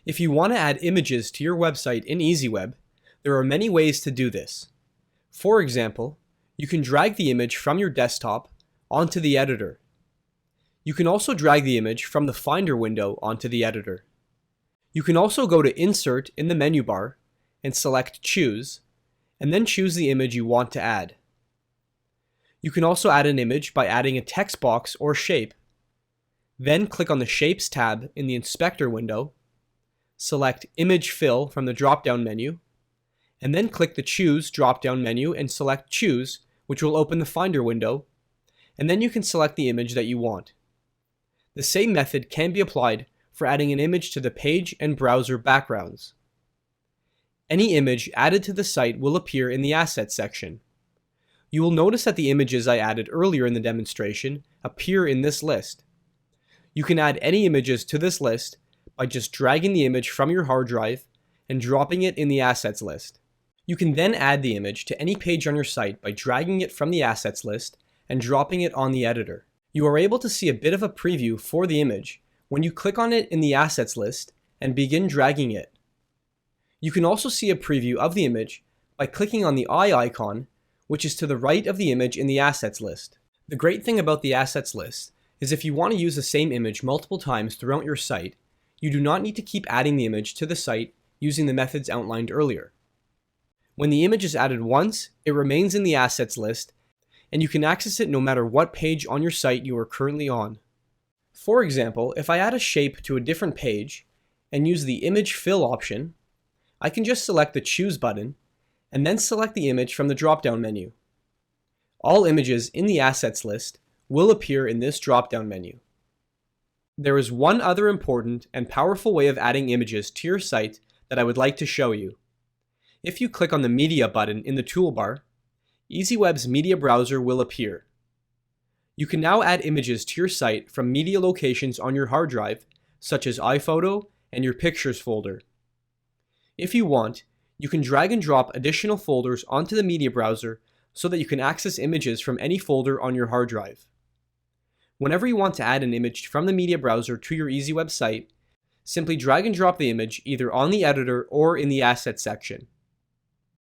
If you want to add images to your website in EasyWeb, there are many ways to do this. For example, you can drag the image from your desktop onto the editor. You can also drag the image from the Finder window onto the editor. You can also go to Insert in the menu bar and select Choose, and then choose the image you want to add. You can also add an image by adding a text box or shape. Then click on the Shapes tab in the Inspector window, select Image Fill from the drop-down menu, and then click the Choose drop-down menu and select Choose, which will open the Finder window, and then you can select the image that you want. The same method can be applied for adding an image to the page and browser backgrounds. Any image added to the site will appear in the Assets section. You will notice that the images I added earlier in the demonstration appear in this list. You can add any images to this list by just dragging the image from your hard drive and dropping it in the Assets list. You can then add the image to any page on your site by dragging it from the Assets list and dropping it on the editor. You are able to see a bit of a preview for the image when you click on it in the Assets list and begin dragging it. You can also see a preview of the image by clicking on the eye icon, which is to the right of the image in the Assets list. The great thing about the Assets list is if you want to use the same image multiple times throughout your site, you do not need to keep adding the image to the site using the methods outlined earlier. When the image is added once, it remains in the Assets list, and you can access it no matter what page on your site you are currently on. For example, if I add a shape to a different page and use the Image Fill option, I can just select the Choose button and then select the image from the drop-down menu. All images in the Assets list will appear in this drop-down menu. There is one other important and powerful way of adding images to your site that I would like to show you. If you click on the Media button in the toolbar, EasyWeb's media browser will appear. You can now add images to your site from media locations on your hard drive, such as iPhoto and your Pictures folder. If you want, you can drag and drop additional folders onto the media browser so that you can access images from any folder on your hard drive. Whenever you want to add an image from the media browser to your EasyWeb site, simply drag and drop the image either on the editor or in the Assets section.